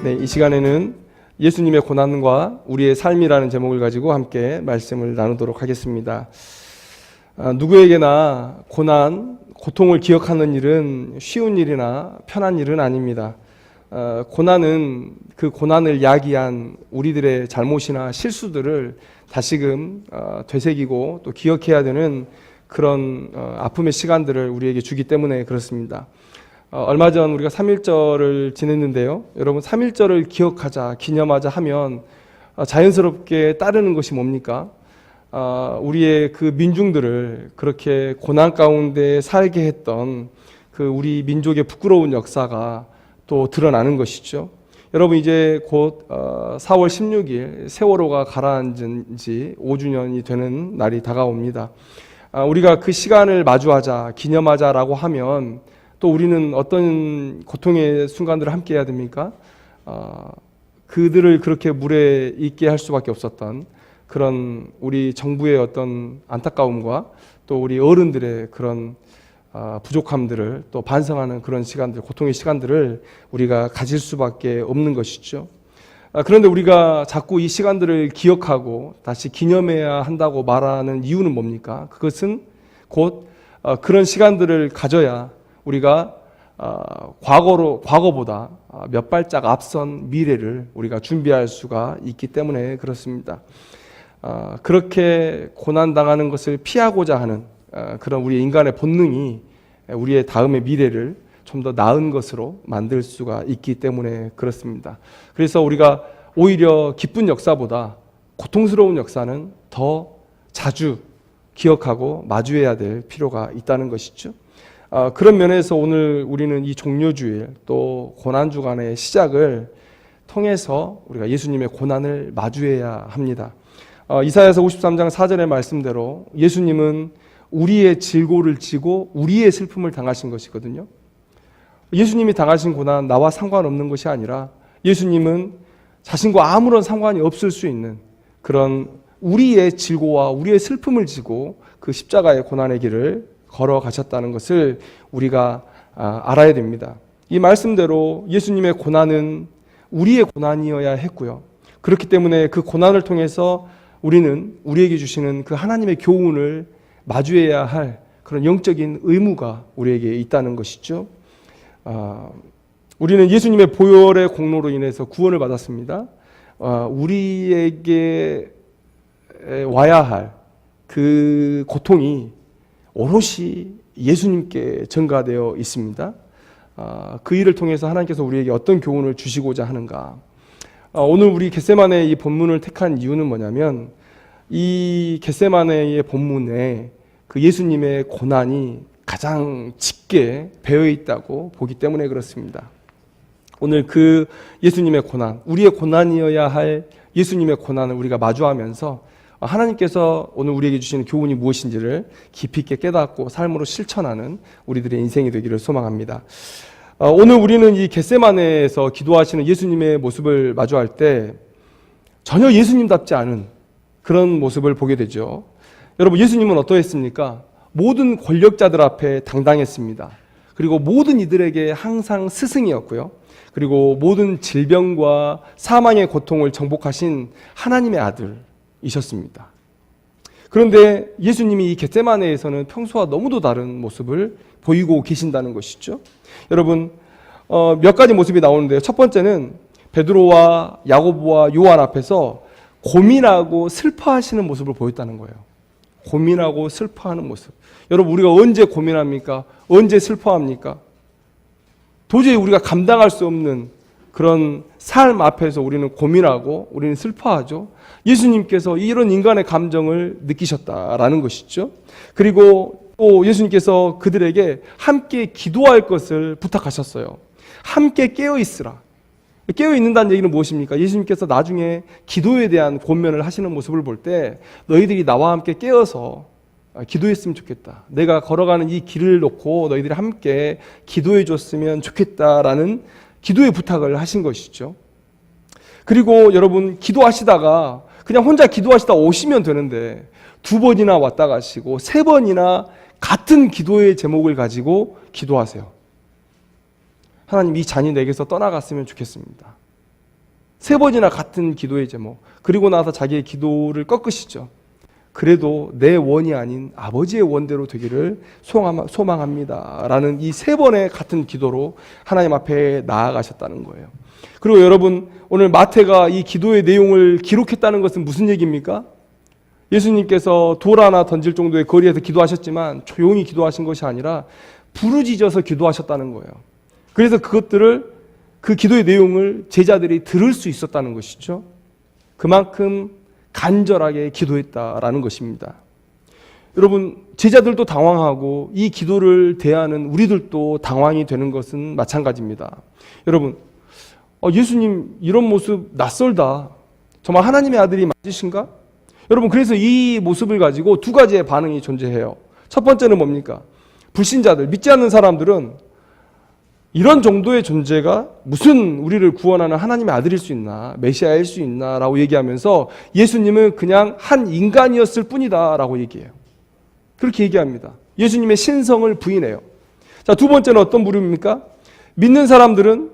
네, 이 시간에는 예수님의 고난과 우리의 삶이라는 제목을 가지고 함께 말씀을 나누도록 하겠습니다. 누구에게나 고난, 고통을 기억하는 일은 쉬운 일이나 편한 일은 아닙니다. 고난은 그 고난을 야기한 우리들의 잘못이나 실수들을 다시금 되새기고 또 기억해야 되는 그런 아픔의 시간들을 우리에게 주기 때문에 그렇습니다. 얼마 전 우리가 3.1절을 지냈는데요. 여러분 3.1절을 기억하자, 기념하자 하면 자연스럽게 따르는 것이 뭡니까? 우리의 그 민중들을 그렇게 고난 가운데 살게 했던 그 우리 민족의 부끄러운 역사가 또 드러나는 것이죠. 여러분 이제 곧 4월 16일 세월호가 가라앉은 지 5주년이 되는 날이 다가옵니다. 우리가 그 시간을 마주하자, 기념하자라고 하면 또 우리는 어떤 고통의 순간들을 함께 해야 됩니까? 그들을 그렇게 물에 있게 할 수밖에 없었던 그런 우리 정부의 어떤 안타까움과 또 우리 어른들의 그런 부족함들을 또 반성하는 그런 시간들, 고통의 시간들을 우리가 가질 수밖에 없는 것이죠. 그런데 우리가 자꾸 이 시간들을 기억하고 다시 기념해야 한다고 말하는 이유는 뭡니까? 그것은 곧 그런 시간들을 가져야 우리가 과거보다 몇 발짝 앞선 미래를 우리가 준비할 수가 있기 때문에 그렇습니다. 그렇게 고난당하는 것을 피하고자 하는 그런 우리 인간의 본능이 우리의 다음의 미래를 좀 더 나은 것으로 만들 수가 있기 때문에 그렇습니다. 그래서 우리가 오히려 기쁜 역사보다 고통스러운 역사는 더 자주 기억하고 마주해야 될 필요가 있다는 것이죠. 그런 면에서 오늘 우리는 이 종료주일 또 고난주간의 시작을 통해서 우리가 예수님의 고난을 마주해야 합니다. 이사야서 53장 4절의 말씀대로 예수님은 우리의 질고를 지고 우리의 슬픔을 당하신 것이거든요. 예수님이 당하신 고난 나와 상관없는 것이 아니라 예수님은 자신과 아무런 상관이 없을 수 있는 그런 우리의 질고와 우리의 슬픔을 지고 그 십자가의 고난의 길을 걸어가셨다는 것을 우리가 알아야 됩니다. 이 말씀대로 예수님의 고난은 우리의 고난이어야 했고요. 그렇기 때문에 그 고난을 통해서 우리는 우리에게 주시는 그 하나님의 교훈을 마주해야 할 그런 영적인 의무가 우리에게 있다는 것이죠. 우리는 예수님의 보혈의 공로로 인해서 구원을 받았습니다. 우리에게 와야 할 그 고통이 오롯이 예수님께 전가되어 있습니다. 그 일을 통해서 하나님께서 우리에게 어떤 교훈을 주시고자 하는가. 오늘 우리 겟세마네 이 본문을 택한 이유는 뭐냐면 이 겟세마네의 본문에 그 예수님의 고난이 가장 짙게 배어 있다고 보기 때문에 그렇습니다. 오늘 그 예수님의 고난, 우리의 고난이어야 할 예수님의 고난을 우리가 마주하면서 하나님께서 오늘 우리에게 주시는 교훈이 무엇인지를 깊이 있게 깨닫고 삶으로 실천하는 우리들의 인생이 되기를 소망합니다. 오늘 우리는 이 겟세마네에서 기도하시는 예수님의 모습을 마주할 때 전혀 예수님답지 않은 그런 모습을 보게 되죠. 여러분 예수님은 어떠했습니까? 모든 권력자들 앞에 당당했습니다. 그리고 모든 이들에게 항상 스승이었고요. 그리고 모든 질병과 사망의 고통을 정복하신 하나님의 아들이셨습니다. 그런데 예수님이 이 겟세마네에서는 평소와 너무도 다른 모습을 보이고 계신다는 것이죠. 여러분 몇 가지 모습이 나오는데요. 첫 번째는 베드로와 야고보와 요한 앞에서 고민하고 슬퍼하시는 모습을 보였다는 거예요. 고민하고 슬퍼하는 모습. 여러분 우리가 언제 고민합니까? 언제 슬퍼합니까? 도저히 우리가 감당할 수 없는 그런 삶 앞에서 우리는 고민하고 우리는 슬퍼하죠. 예수님께서 이런 인간의 감정을 느끼셨다라는 것이죠. 그리고 또 예수님께서 그들에게 함께 기도할 것을 부탁하셨어요. 함께 깨어 있으라. 깨어 있는다는 얘기는 무엇입니까? 예수님께서 나중에 기도에 대한 권면을 하시는 모습을 볼 때 너희들이 나와 함께 깨어서 기도했으면 좋겠다. 내가 걸어가는 이 길을 놓고 너희들이 함께 기도해 줬으면 좋겠다라는 기도의 부탁을 하신 것이죠. 그리고 여러분 기도하시다가 그냥 혼자 기도하시다 오시면 되는데 2번이나 왔다 가시고 3번이나 같은 기도의 제목을 가지고 기도하세요. 하나님 이 잔이 내게서 떠나갔으면 좋겠습니다. 3번이나 같은 기도의 제목. 그리고 나서 자기의 기도를 꺾으시죠. 그래도 내 원이 아닌 아버지의 원대로 되기를 소망합니다. 라는 이 3번의 같은 기도로 하나님 앞에 나아가셨다는 거예요. 그리고 여러분, 오늘 마태가 이 기도의 내용을 기록했다는 것은 무슨 얘기입니까? 예수님께서 돌 하나 던질 정도의 거리에서 기도하셨지만 조용히 기도하신 것이 아니라 부르짖어서 기도하셨다는 거예요. 그래서 그 기도의 내용을 제자들이 들을 수 있었다는 것이죠. 그만큼 간절하게 기도했다라는 것입니다. 여러분, 제자들도 당황하고 이 기도를 대하는 우리들도 당황이 되는 것은 마찬가지입니다. 여러분, 예수님 이런 모습 낯설다. 정말 하나님의 아들이 맞으신가? 여러분, 그래서 이 모습을 가지고 2가지의 반응이 존재해요. 첫 번째는 뭡니까? 불신자들, 믿지 않는 사람들은 이런 정도의 존재가 무슨 우리를 구원하는 하나님의 아들일 수 있나, 메시아일 수 있나 라고 얘기하면서 예수님은 그냥 한 인간이었을 뿐이다 라고 얘기해요. 그렇게 얘기합니다. 예수님의 신성을 부인해요. 자, 2번째는 어떤 부류입니까? 믿는 사람들은,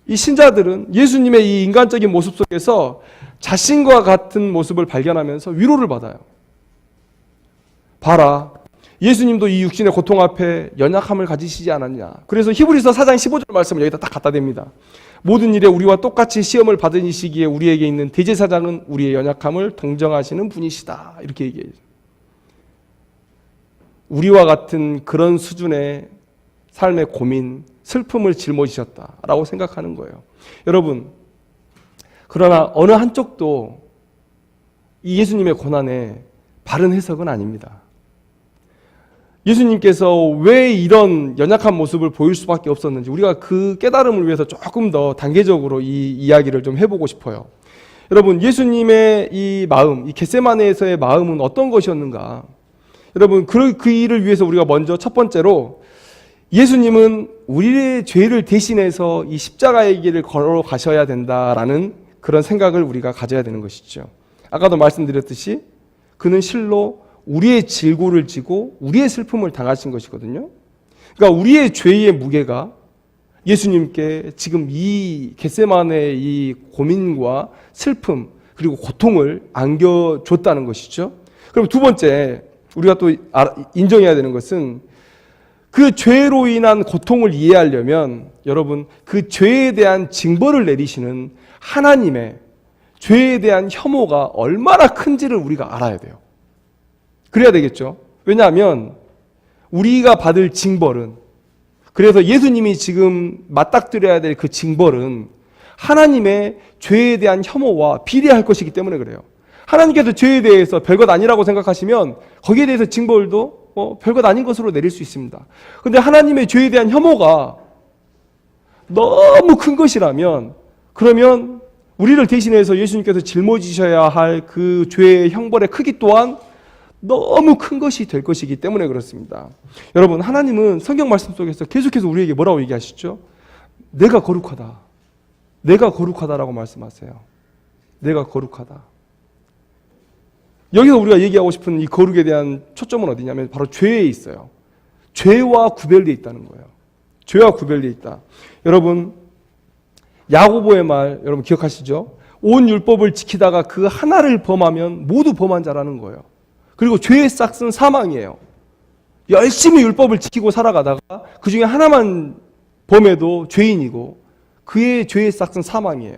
이 신자들은 예수님의 이 인간적인 모습 속에서 자신과 같은 모습을 발견하면서 위로를 받아요. 봐라, 예수님도 이 육신의 고통 앞에 연약함을 가지시지 않았냐. 그래서 히브리서 4장 15절 말씀을 여기다 딱 갖다 댑니다. 모든 일에 우리와 똑같이 시험을 받으시기에 우리에게 있는 대제사장은 우리의 연약함을 동정하시는 분이시다. 이렇게 얘기해요. 우리와 같은 그런 수준의 삶의 고민, 슬픔을 짊어지셨다라고 생각하는 거예요. 여러분, 그러나 어느 한쪽도 이 예수님의 고난에 바른 해석은 아닙니다. 예수님께서 왜 이런 연약한 모습을 보일 수밖에 없었는지 우리가 그 깨달음을 위해서 조금 더 단계적으로 이 이야기를 좀 해보고 싶어요. 여러분, 예수님의 이 마음, 이 겟세마네에서의 마음은 어떤 것이었는가? 여러분, 그 일을 위해서 우리가 먼저 첫 번째로 예수님은 우리의 죄를 대신해서 이 십자가의 길을 걸어가셔야 된다라는 그런 생각을 우리가 가져야 되는 것이죠. 아까도 말씀드렸듯이 그는 실로 우리의 질고를 지고 우리의 슬픔을 당하신 것이거든요. 그러니까 우리의 죄의 무게가 예수님께 지금 이 겟세마네의 이 고민과 슬픔 그리고 고통을 안겨줬다는 것이죠. 그럼 2번째 우리가 또 인정해야 되는 것은 그 죄로 인한 고통을 이해하려면 여러분, 그 죄에 대한 징벌을 내리시는 하나님의 죄에 대한 혐오가 얼마나 큰지를 우리가 알아야 돼요. 그래야 되겠죠. 왜냐하면 우리가 받을 징벌은, 그래서 예수님이 지금 맞닥뜨려야 될 그 징벌은 하나님의 죄에 대한 혐오와 비례할 것이기 때문에 그래요. 하나님께서 죄에 대해서 별것 아니라고 생각하시면 거기에 대해서 징벌도 별것 아닌 것으로 내릴 수 있습니다. 그런데 하나님의 죄에 대한 혐오가 너무 큰 것이라면, 그러면 우리를 대신해서 예수님께서 짊어지셔야 할 그 죄의 형벌의 크기 또한 너무 큰 것이 될 것이기 때문에 그렇습니다. 여러분, 하나님은 성경 말씀 속에서 계속해서 우리에게 뭐라고 얘기하시죠? 내가 거룩하다. 내가 거룩하다라고 말씀하세요. 내가 거룩하다. 여기서 우리가 얘기하고 싶은 이 거룩에 대한 초점은 어디냐면 바로 죄에 있어요. 죄와 구별되어 있다는 거예요. 죄와 구별되어 있다. 여러분, 야고보의 말 여러분 기억하시죠? 온 율법을 지키다가 그 하나를 범하면 모두 범한 자라는 거예요. 그리고 죄의 싹은 사망이에요. 열심히 율법을 지키고 살아가다가 그 중에 하나만 범해도 죄인이고 그의 죄의 싹은 사망이에요.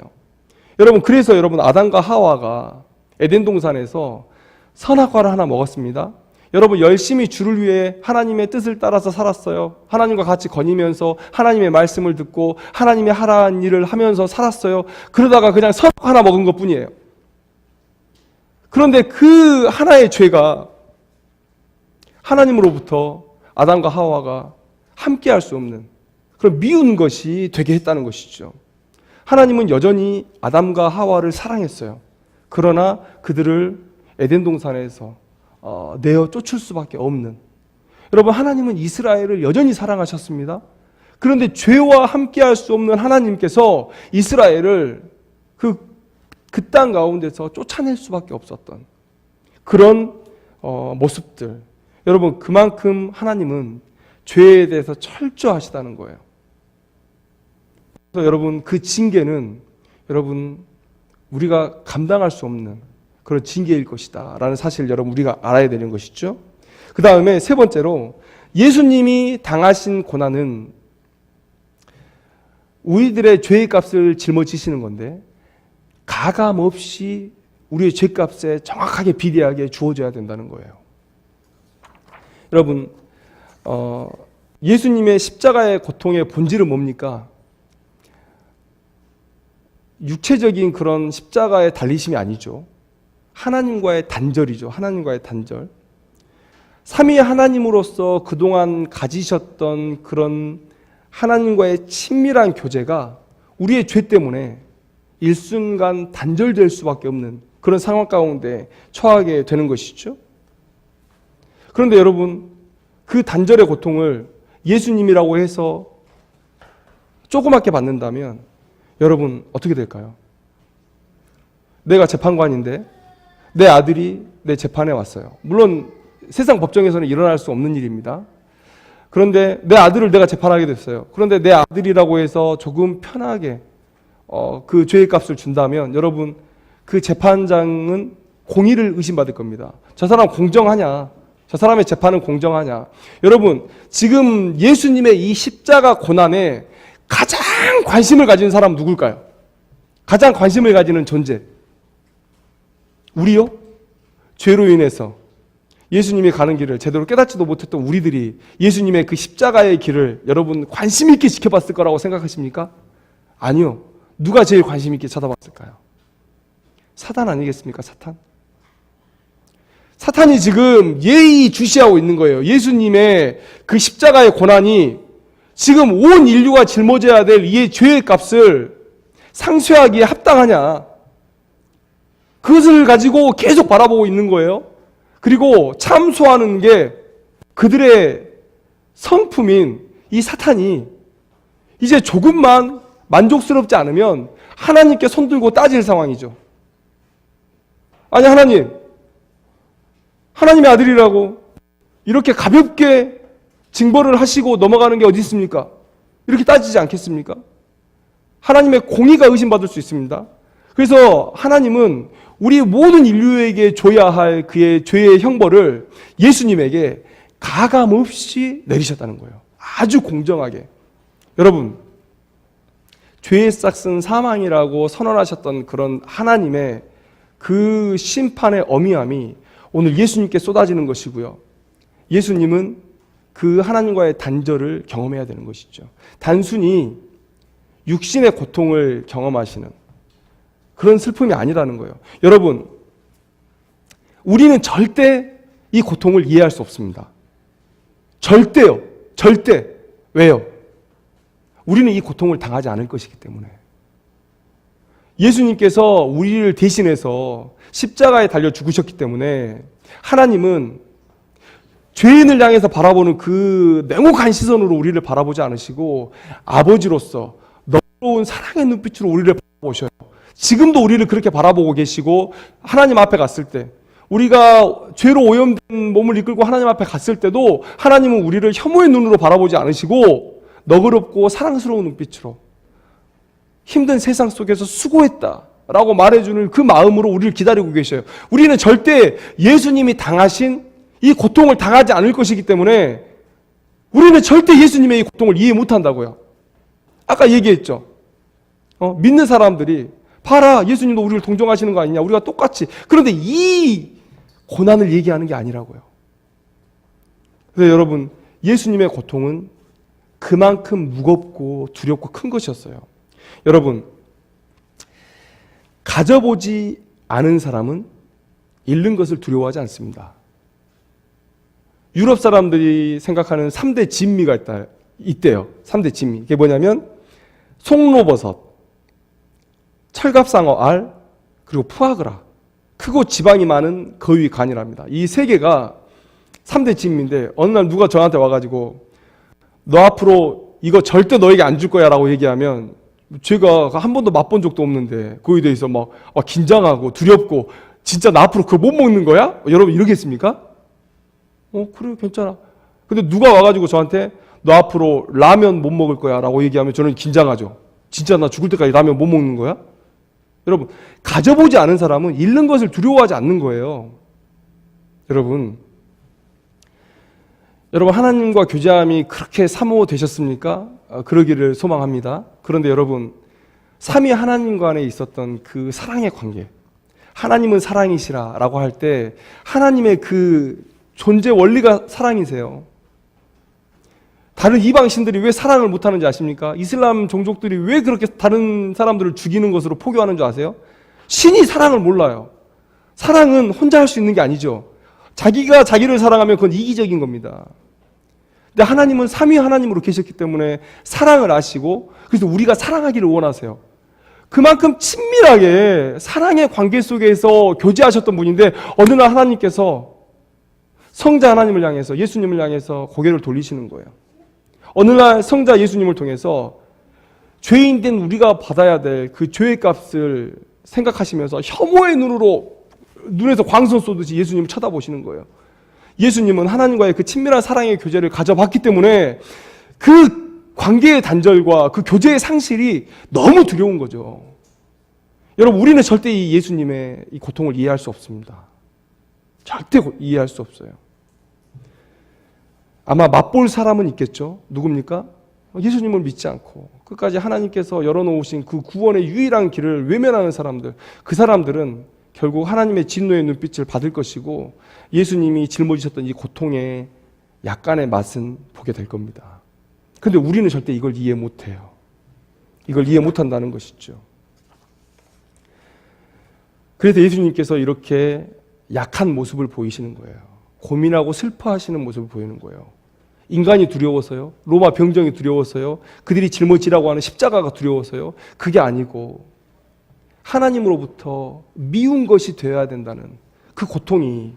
여러분, 그래서 여러분 아담과 하와가 에덴 동산에서 선악과를 하나 먹었습니다. 여러분, 열심히 주를 위해 하나님의 뜻을 따라서 살았어요. 하나님과 같이 거니면서 하나님의 말씀을 듣고 하나님이 하라는 일을 하면서 살았어요. 그러다가 그냥 선악 하나 먹은 것뿐이에요. 그런데 그 하나의 죄가 하나님으로부터 아담과 하와가 함께할 수 없는 그런 미운 것이 되게 했다는 것이죠. 하나님은 여전히 아담과 하와를 사랑했어요. 그러나 그들을 에덴 동산에서 내어 쫓을 수밖에 없는, 여러분, 하나님은 이스라엘을 여전히 사랑하셨습니다. 그런데 죄와 함께할 수 없는 하나님께서 이스라엘을 그 땅 가운데서 쫓아낼 수밖에 없었던 그런 모습들. 여러분, 그만큼 하나님은 죄에 대해서 철저하시다는 거예요. 그래서 여러분, 그 징계는 여러분 우리가 감당할 수 없는 그런 징계일 것이다 라는 사실을 여러분 우리가 알아야 되는 것이죠. 그 다음에 세 번째로 예수님이 당하신 고난은 우리들의 죄의 값을 짊어지시는 건데 가감 없이 우리의 죄값에 정확하게 비례하게 주어져야 된다는 거예요. 여러분 예수님의 십자가의 고통의 본질은 뭡니까? 육체적인 그런 십자가의 달리심이 아니죠. 하나님과의 단절이죠. 하나님과의 단절. 삼위 하나님으로서 그동안 가지셨던 그런 하나님과의 친밀한 교제가 우리의 죄 때문에 일순간 단절될 수밖에 없는 그런 상황 가운데 처하게 되는 것이죠. 그런데 여러분, 그 단절의 고통을 예수님이라고 해서 조그맣게 받는다면 여러분 어떻게 될까요? 내가 재판관인데 내 아들이 내 재판에 왔어요. 물론 세상 법정에서는 일어날 수 없는 일입니다. 그런데 내 아들을 내가 재판하게 됐어요. 그런데 내 아들이라고 해서 조금 편하게 그 죄의 값을 준다면 여러분 그 재판장은 공의를 의심받을 겁니다. 저 사람 공정하냐? 저 사람의 재판은 공정하냐? 여러분 지금 예수님의 이 십자가 고난에 가장 관심을 가지는 사람은 누굴까요? 가장 관심을 가지는 존재. 우리요? 죄로 인해서 예수님이 가는 길을 제대로 깨닫지도 못했던 우리들이 예수님의 그 십자가의 길을 여러분 관심 있게 지켜봤을 거라고 생각하십니까? 아니요. 누가 제일 관심 있게 쳐다봤을까요? 사탄 아니겠습니까? 사탄. 사탄이 지금 예의주시하고 있는 거예요. 예수님의 그 십자가의 고난이 지금 온 인류가 짊어져야 될 이 죄의 값을 상쇄하기에 합당하냐. 그것을 가지고 계속 바라보고 있는 거예요. 그리고 참소하는 게 그들의 성품인 이 사탄이 이제 조금만 만족스럽지 않으면 하나님께 손들고 따질 상황이죠. 아니 하나님의 아들이라고 이렇게 가볍게 징벌을 하시고 넘어가는 게 어디 있습니까? 이렇게 따지지 않겠습니까? 하나님의 공의가 의심받을 수 있습니다. 그래서 하나님은 우리 모든 인류에게 줘야 할 그의 죄의 형벌을 예수님에게 가감 없이 내리셨다는 거예요. 아주 공정하게. 여러분, 죄의 싹은 사망이라고 선언하셨던 그런 하나님의 그 심판의 어미함이 오늘 예수님께 쏟아지는 것이고요. 예수님은 그 하나님과의 단절을 경험해야 되는 것이죠. 단순히 육신의 고통을 경험하시는 그런 슬픔이 아니라는 거예요. 여러분, 우리는 절대 이 고통을 이해할 수 없습니다. 절대요. 절대. 왜요? 우리는 이 고통을 당하지 않을 것이기 때문에. 예수님께서 우리를 대신해서 십자가에 달려 죽으셨기 때문에 하나님은 죄인을 향해서 바라보는 그 냉혹한 시선으로 우리를 바라보지 않으시고 아버지로서 너그러운 사랑의 눈빛으로 우리를 바라보셔요. 지금도 우리를 그렇게 바라보고 계시고 하나님 앞에 갔을 때 우리가 죄로 오염된 몸을 이끌고 하나님 앞에 갔을 때도 하나님은 우리를 혐오의 눈으로 바라보지 않으시고 너그럽고 사랑스러운 눈빛으로 힘든 세상 속에서 수고했다 라고 말해주는 그 마음으로 우리를 기다리고 계셔요. 우리는 절대 예수님이 당하신 이 고통을 당하지 않을 것이기 때문에 우리는 절대 예수님의 이 고통을 이해 못한다고요. 아까 얘기했죠. 믿는 사람들이 봐라 예수님도 우리를 동정하시는 거 아니냐, 우리가 똑같이. 그런데 이 고난을 얘기하는 게 아니라고요. 그래서 여러분, 예수님의 고통은 그만큼 무겁고 두렵고 큰 것이었어요. 여러분, 가져보지 않은 사람은 잃는 것을 두려워하지 않습니다. 유럽 사람들이 생각하는 3대 진미가 있대요. 3대 진미. 그게 뭐냐면 송로버섯, 철갑상어 알, 그리고 푸아그라. 크고 지방이 많은 거위 간이랍니다. 이 세 개가 3대 진미인데 어느 날 누가 저한테 와가지고 너 앞으로 이거 절대 너에게 안 줄 거야 라고 얘기하면 제가 한 번도 맛본 적도 없는데 거기에 대해서 막 긴장하고 두렵고 진짜 나 앞으로 그거 못 먹는 거야? 여러분 이러겠습니까? 그래 괜찮아. 근데 누가 와가지고 저한테 너 앞으로 라면 못 먹을 거야 라고 얘기하면 저는 긴장하죠. 진짜 나 죽을 때까지 라면 못 먹는 거야? 여러분, 가져보지 않은 사람은 잃는 것을 두려워하지 않는 거예요. 여러분 하나님과 교제함이 그렇게 사모되셨습니까? 그러기를 소망합니다. 그런데 여러분, 삼위 하나님 간에 있었던 그 사랑의 관계, 하나님은 사랑이시라 라고 할 때 하나님의 그 존재 원리가 사랑이세요. 다른 이방신들이 왜 사랑을 못하는지 아십니까? 이슬람 종족들이 왜 그렇게 다른 사람들을 죽이는 것으로 포교하는 줄 아세요? 신이 사랑을 몰라요. 사랑은 혼자 할 수 있는 게 아니죠. 자기가 자기를 사랑하면 그건 이기적인 겁니다. 근데 하나님은 삼위 하나님으로 계셨기 때문에 사랑을 아시고, 그래서 우리가 사랑하기를 원하세요. 그만큼 친밀하게 사랑의 관계 속에서 교제하셨던 분인데, 어느 날 하나님께서 성자 하나님을 향해서, 예수님을 향해서 고개를 돌리시는 거예요. 어느 날 성자 예수님을 통해서 죄인된 우리가 받아야 될 그 죄의 값을 생각하시면서 혐오의 눈에서 광선 쏘듯이 예수님을 쳐다보시는 거예요. 예수님은 하나님과의 그 친밀한 사랑의 교제를 가져봤기 때문에 그 관계의 단절과 그 교제의 상실이 너무 두려운 거죠. 여러분, 우리는 절대 이 예수님의 이 고통을 이해할 수 없습니다. 절대 이해할 수 없어요. 아마 맛볼 사람은 있겠죠. 누굽니까? 예수님을 믿지 않고 끝까지 하나님께서 열어놓으신 그 구원의 유일한 길을 외면하는 사람들, 그 사람들은 결국 하나님의 진노의 눈빛을 받을 것이고 예수님이 짊어지셨던 이 고통의 약간의 맛은 보게 될 겁니다. 그런데 우리는 절대 이걸 이해 못해요. 이걸 이해 못한다는 것이죠. 그래서 예수님께서 이렇게 약한 모습을 보이시는 거예요. 고민하고 슬퍼하시는 모습을 보이는 거예요. 인간이 두려워서요? 로마 병정이 두려워서요? 그들이 짊어지라고 하는 십자가가 두려워서요? 그게 아니고 하나님으로부터 미운 것이 되어야 된다는 그 고통이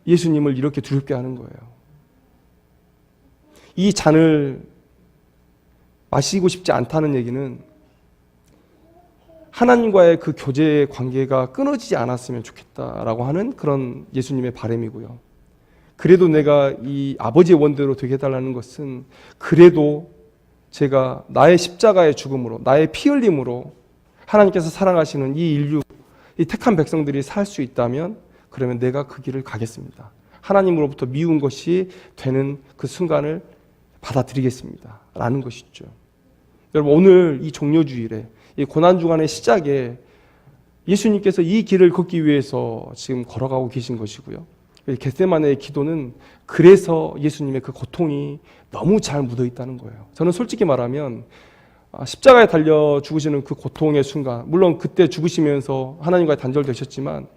예수님을 이렇게 두렵게 하는 거예요. 이 잔을 마시고 싶지 않다는 얘기는 하나님과의 그 교제의 관계가 끊어지지 않았으면 좋겠다라고 하는 그런 예수님의 바람이고요. 그래도 내가 이 아버지의 원대로 되게 해달라는 것은 그래도 제가 나의 십자가의 죽음으로, 나의 피 흘림으로 하나님께서 사랑하시는 이 인류, 이 택한 백성들이 살 수 있다면 그러면 내가 그 길을 가겠습니다. 하나님으로부터 미운 것이 되는 그 순간을 받아들이겠습니다. 라는 것이죠. 여러분, 오늘 이 종료주일에, 이 고난주간의 시작에 예수님께서 이 길을 걷기 위해서 지금 걸어가고 계신 것이고요. 겟세마네의 기도는 그래서 예수님의 그 고통이 너무 잘 묻어 있다는 거예요. 저는 솔직히 말하면 십자가에 달려 죽으시는 그 고통의 순간, 물론 그때 죽으시면서 하나님과의 단절되셨지만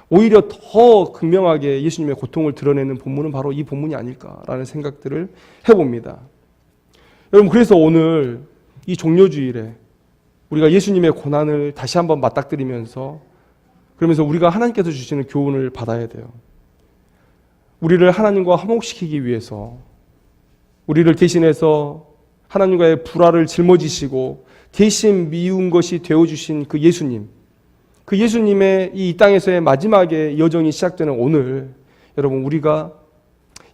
오히려 더 극명하게 예수님의 고통을 드러내는 본문은 바로 이 본문이 아닐까라는 생각들을 해봅니다. 여러분, 그래서 오늘 이 종료주일에 우리가 예수님의 고난을 다시 한번 맞닥뜨리면서, 그러면서 우리가 하나님께서 주시는 교훈을 받아야 돼요. 우리를 하나님과 화목시키기 위해서, 우리를 대신해서 하나님과의 불화를 짊어지시고 대신 미운 것이 되어주신 그 예수님, 그 예수님의 이 땅에서의 마지막의 여정이 시작되는 오늘, 여러분, 우리가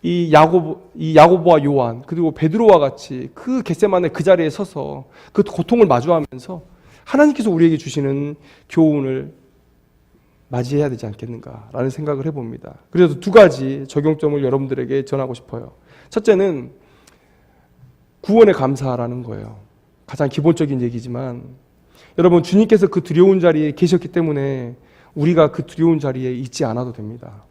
이 야고보와 요한 그리고 베드로와 같이 그 겟세마네 그 자리에 서서 그 고통을 마주하면서 하나님께서 우리에게 주시는 교훈을 맞이해야 되지 않겠는가라는 생각을 해봅니다. 그래서 두 가지 적용점을 여러분들에게 전하고 싶어요. 첫째는 구원에 감사하라는 거예요. 가장 기본적인 얘기지만 여러분, 주님께서 그 두려운 자리에 계셨기 때문에 우리가 그 두려운 자리에 있지 않아도 됩니다.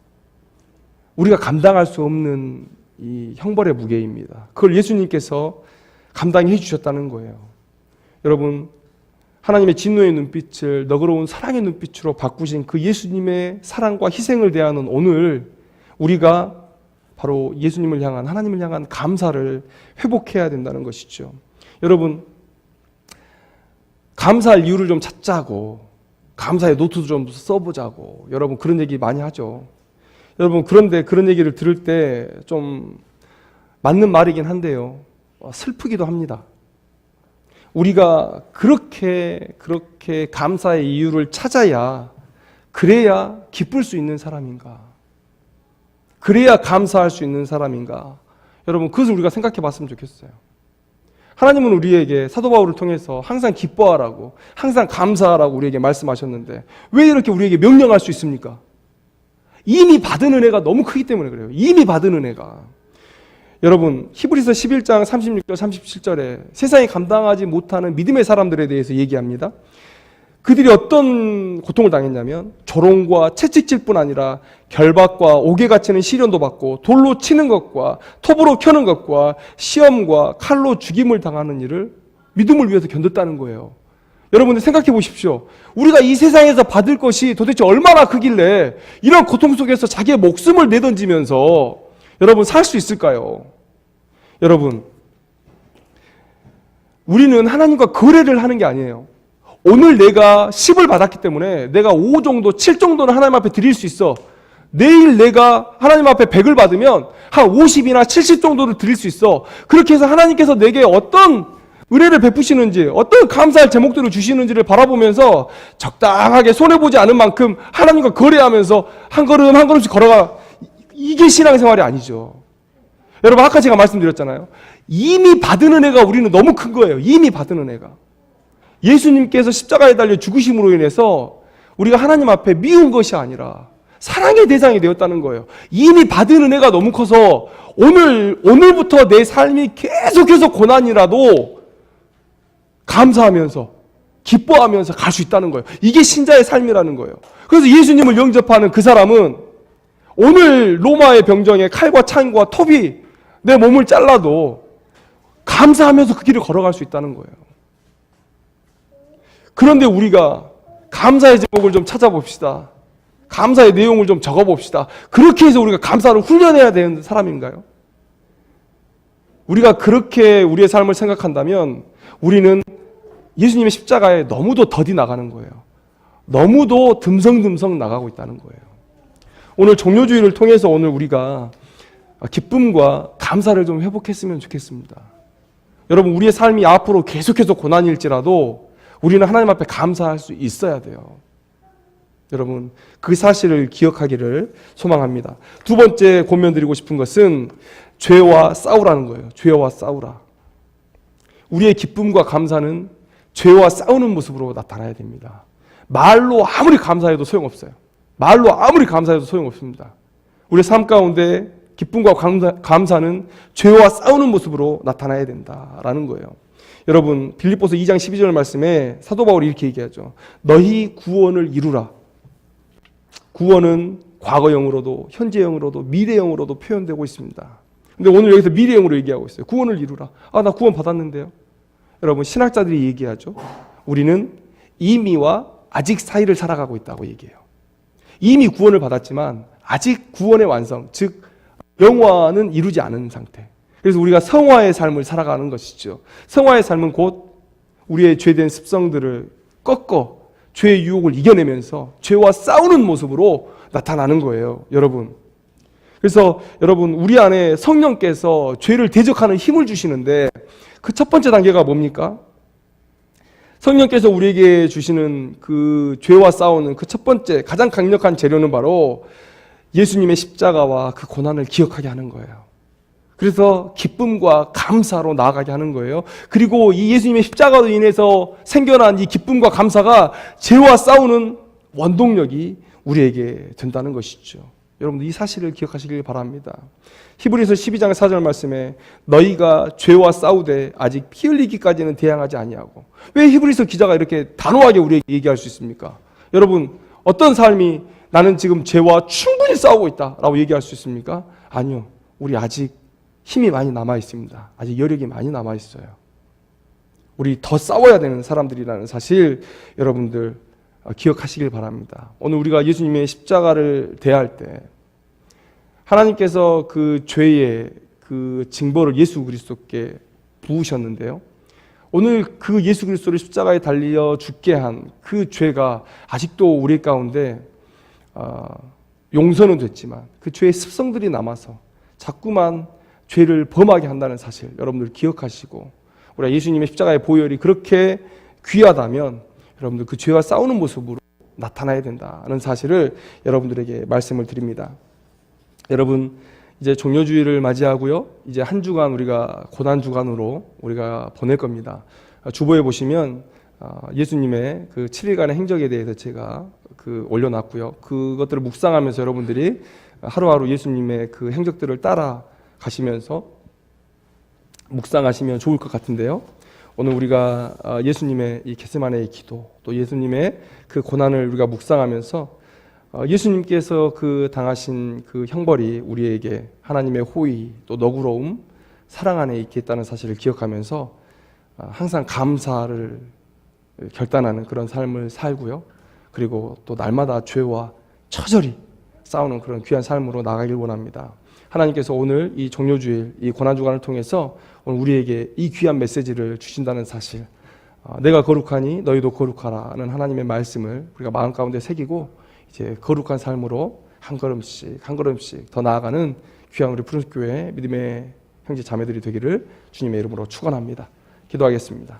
우리가 감당할 수 없는 이 형벌의 무게입니다. 그걸 예수님께서 감당해 주셨다는 거예요. 여러분, 하나님의 진노의 눈빛을 너그러운 사랑의 눈빛으로 바꾸신 그 예수님의 사랑과 희생을 대하는 오늘, 우리가 바로 예수님을 향한, 하나님을 향한 감사를 회복해야 된다는 것이죠. 여러분, 감사할 이유를 좀 찾자고, 감사의 노트도 좀 써보자고, 여러분 그런 얘기 많이 하죠. 여러분, 그런데 그런 얘기를 들을 때 좀 맞는 말이긴 한데요, 슬프기도 합니다. 우리가 그렇게 감사의 이유를 찾아야, 그래야 기쁠 수 있는 사람인가, 그래야 감사할 수 있는 사람인가, 여러분 그것을 우리가 생각해 봤으면 좋겠어요. 하나님은 우리에게 사도 바울을 통해서 항상 기뻐하라고, 항상 감사하라고 우리에게 말씀하셨는데 왜 이렇게 우리에게 명령할 수 있습니까? 이미 받은 은혜가 너무 크기 때문에 그래요. 이미 받은 은혜가. 여러분, 히브리서 11장 36절 37절에 세상이 감당하지 못하는 믿음의 사람들에 대해서 얘기합니다. 그들이 어떤 고통을 당했냐면 조롱과 채찍질 뿐 아니라 결박과 옥에 갇히는 시련도 받고 돌로 치는 것과 톱으로 켜는 것과 시험과 칼로 죽임을 당하는 일을 믿음을 위해서 견뎠다는 거예요. 여러분들 생각해 보십시오. 우리가 이 세상에서 받을 것이 도대체 얼마나 크길래 이런 고통 속에서 자기의 목숨을 내던지면서 여러분 살 수 있을까요? 여러분, 우리는 하나님과 거래를 하는 게 아니에요. 오늘 내가 10을 받았기 때문에 내가 5 정도, 7 정도는 하나님 앞에 드릴 수 있어. 내일 내가 하나님 앞에 100을 받으면 한 50이나 70 정도를 드릴 수 있어. 그렇게 해서 하나님께서 내게 어떤 은혜를 베푸시는지, 어떤 감사할 제목들을 주시는지를 바라보면서 적당하게 손해보지 않은 만큼 하나님과 거래하면서 한 걸음 한 걸음씩 걸어가. 이게 신앙생활이 아니죠. 여러분, 아까 제가 말씀드렸잖아요. 이미 받은 은혜가 우리는 너무 큰 거예요. 이미 받은 은혜가. 예수님께서 십자가에 달려 죽으심으로 인해서 우리가 하나님 앞에 미운 것이 아니라 사랑의 대상이 되었다는 거예요. 이미 받은 은혜가 너무 커서 오늘부터 내 삶이 계속해서 고난이라도 감사하면서 기뻐하면서 갈 수 있다는 거예요. 이게 신자의 삶이라는 거예요. 그래서 예수님을 영접하는 그 사람은 오늘 로마의 병정에 칼과 창과 톱이 내 몸을 잘라도 감사하면서 그 길을 걸어갈 수 있다는 거예요. 그런데 우리가 감사의 제목을 좀 찾아봅시다. 감사의 내용을 좀 적어봅시다. 그렇게 해서 우리가 감사를 훈련해야 되는 사람인가요? 우리가 그렇게 우리의 삶을 생각한다면 우리는 예수님의 십자가에 너무도 더디 나가는 거예요. 너무도 듬성듬성 나가고 있다는 거예요. 오늘 종료주의를 통해서 오늘 우리가 기쁨과 감사를 좀 회복했으면 좋겠습니다. 여러분, 우리의 삶이 앞으로 계속해서 고난일지라도 우리는 하나님 앞에 감사할 수 있어야 돼요. 여러분, 그 사실을 기억하기를 소망합니다. 두 번째 권면드리고 싶은 것은 죄와 싸우라는 거예요. 죄와 싸우라. 우리의 기쁨과 감사는 죄와 싸우는 모습으로 나타나야 됩니다. 말로 아무리 감사해도 소용없어요. 말로 아무리 감사해도 소용없습니다. 우리의 삶 가운데 기쁨과 감사는 죄와 싸우는 모습으로 나타나야 된다라는 거예요. 여러분, 빌립보서 2장 12절 말씀에 사도 바울이 이렇게 얘기하죠. 너희 구원을 이루라. 구원은 과거형으로도 현재형으로도 미래형으로도 표현되고 있습니다. 근데 오늘 여기서 미래형으로 얘기하고 있어요. 구원을 이루라. 나 구원 받았는데요. 여러분, 신학자들이 얘기하죠. 우리는 이미와 아직 사이를 살아가고 있다고 얘기해요. 이미 구원을 받았지만 아직 구원의 완성, 즉 영화는 이루지 않은 상태. 그래서 우리가 성화의 삶을 살아가는 것이죠. 성화의 삶은 곧 우리의 죄된 습성들을 꺾어 죄의 유혹을 이겨내면서 죄와 싸우는 모습으로 나타나는 거예요, 여러분. 그래서 여러분, 우리 안에 성령께서 죄를 대적하는 힘을 주시는데 그 첫 번째 단계가 뭡니까? 성령께서 우리에게 주시는 그 죄와 싸우는 그 첫 번째 가장 강력한 재료는 바로 예수님의 십자가와 그 고난을 기억하게 하는 거예요. 그래서 기쁨과 감사로 나아가게 하는 거예요. 그리고 이 예수님의 십자가로 인해서 생겨난 이 기쁨과 감사가 죄와 싸우는 원동력이 우리에게 된다는 것이죠. 여러분들 이 사실을 기억하시길 바랍니다. 히브리서 12장 4절 말씀에 너희가 죄와 싸우되 아직 피 흘리기까지는 대항하지 아니하고. 왜 히브리서 기자가 이렇게 단호하게 우리에게 얘기할 수 있습니까? 여러분, 어떤 삶이 나는 지금 죄와 충분히 싸우고 있다라고 얘기할 수 있습니까? 아니요. 우리 아직 힘이 많이 남아 있습니다. 아직 여력이 많이 남아 있어요. 우리 더 싸워야 되는 사람들이라는 사실 여러분들 기억하시길 바랍니다. 오늘 우리가 예수님의 십자가를 대할 때 하나님께서 그 죄의 그 징벌을 예수 그리스도께 부으셨는데요. 오늘 그 예수 그리스도를 십자가에 달려 죽게 한 그 죄가 아직도 우리 가운데 용서는 됐지만 그 죄의 습성들이 남아서 자꾸만 죄를 범하게 한다는 사실 여러분들 기억하시고, 우리가 예수님의 십자가의 보혈이 그렇게 귀하다면 여러분들 그 죄와 싸우는 모습으로 나타나야 된다는 사실을 여러분들에게 말씀을 드립니다. 여러분, 이제 종료주일을 맞이하고요. 이제 한 주간 우리가 고난 주간으로 우리가 보낼 겁니다. 주보에 보시면 예수님의 그 7일간의 행적에 대해서 제가 올려놨고요. 그것들을 묵상하면서 여러분들이 하루하루 예수님의 그 행적들을 따라 가시면서 묵상하시면 좋을 것 같은데요. 오늘 우리가 예수님의 이 겟세마네의 기도, 또 예수님의 그 고난을 우리가 묵상하면서 예수님께서 그 당하신 그 형벌이 우리에게 하나님의 호의, 또 너그러움, 사랑 안에 있겠다는 사실을 기억하면서 항상 감사를 결단하는 그런 삶을 살고요. 그리고 또 날마다 죄와 처절히 싸우는 그런 귀한 삶으로 나가길 원합니다. 하나님께서 오늘 이 종료주일, 이 고난주간을 통해서 오늘 우리에게 이 귀한 메시지를 주신다는 사실, 내가 거룩하니 너희도 거룩하라는 하나님의 말씀을 우리가 마음 가운데 새기고 이제 거룩한 삶으로 한 걸음씩 한 걸음씩 더 나아가는 귀한 우리 푸른교회 믿음의 형제 자매들이 되기를 주님의 이름으로 축원합니다. 기도하겠습니다.